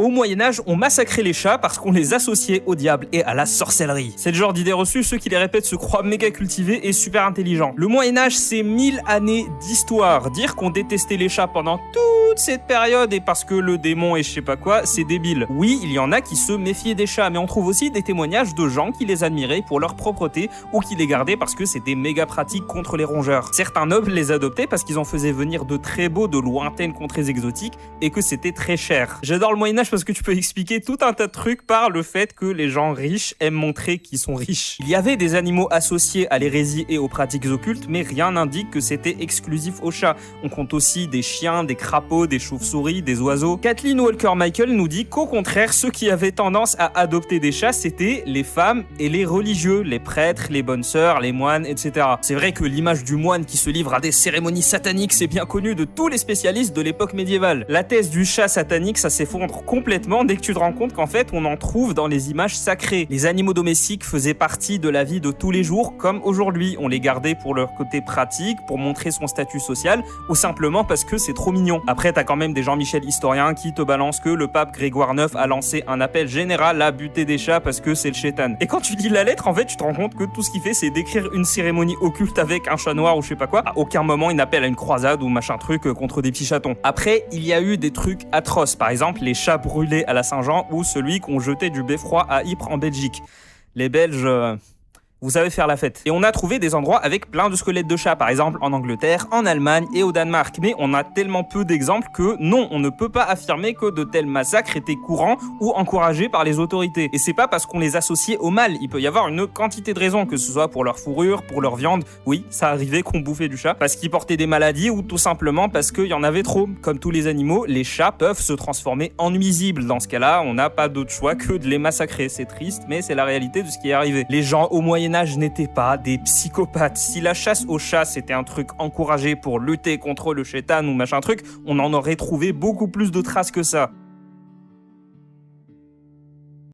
Au Moyen-Âge, on massacrait les chats parce qu'on les associait au diable et à la sorcellerie. C'est le genre d'idée reçue, ceux qui les répètent se croient méga cultivés et super intelligents. Le Moyen-Âge, c'est 1000 années d'histoire. Dire qu'on détestait les chats pendant toute cette période et parce que le démon et je sais pas quoi, c'est débile. Oui, il y en a qui se méfiaient des chats, mais on trouve aussi des témoignages de gens qui les admiraient pour leur propreté ou qui les gardaient parce que c'était méga pratique contre les rongeurs. Certains nobles les adoptaient parce qu'ils en faisaient venir de très beaux, de lointaines contrées exotiques et que c'était très cher. J'adore le Moyen-Âge parce que tu peux expliquer tout un tas de trucs par le fait que les gens riches aiment montrer qu'ils sont riches. Il y avait des animaux associés à l'hérésie et aux pratiques occultes, mais rien n'indique que c'était exclusif aux chats. On compte aussi des chiens, des crapauds, des chauves-souris, des oiseaux. Kathleen Walker-Michael nous dit qu'au contraire, ceux qui avaient tendance à adopter des chats, c'était les femmes et les religieux, les prêtres, les bonnes sœurs, les moines, etc. C'est vrai que l'image du moine qui se livre à des cérémonies sataniques, c'est bien connu de tous les spécialistes de l'époque médiévale. La thèse du chat satanique, ça s'effondre complètement dès que tu te rends compte qu'en fait, on en trouve dans les images sacrées. Les animaux domestiques faisaient partie de la vie de tous les jours, comme aujourd'hui. On les gardait pour leur côté pratique, pour montrer son statut social, ou simplement parce que c'est trop mignon. Après, t'as quand même des Jean-Michel historiens qui te balancent que le pape Grégoire IX a lancé un appel général à buter des chats parce que c'est le chétan. Et quand tu lis la lettre, en fait, tu te rends compte que tout ce qu'il fait, c'est décrire une cérémonie occulte avec un chat noir ou je sais pas quoi. À aucun moment, il n'appelle à une croisade ou machin truc contre des petits chatons. Après, il y a eu des trucs atroces. Par exemple, les chats brûlés à la Saint-Jean ou celui qu'on jetait du beffroi à Ypres en Belgique. Les Belges... vous savez faire la fête. Et on a trouvé des endroits avec plein de squelettes de chats, par exemple en Angleterre, en Allemagne et au Danemark. Mais on a tellement peu d'exemples que non, on ne peut pas affirmer que de tels massacres étaient courants ou encouragés par les autorités. Et c'est pas parce qu'on les associait au mal. Il peut y avoir une quantité de raisons, que ce soit pour leur fourrure, pour leur viande. Oui, ça arrivait qu'on bouffait du chat parce qu'ils portaient des maladies ou tout simplement parce qu'il y en avait trop. Comme tous les animaux, les chats peuvent se transformer en nuisibles. Dans ce cas-là, on n'a pas d'autre choix que de les massacrer. C'est triste, mais c'est la réalité de ce qui est arrivé. Les gens au Moyen-Âge n'étaient pas des psychopathes. Si la chasse aux chats c'était un truc encouragé pour lutter contre le chétan ou machin truc, on en aurait trouvé beaucoup plus de traces que ça.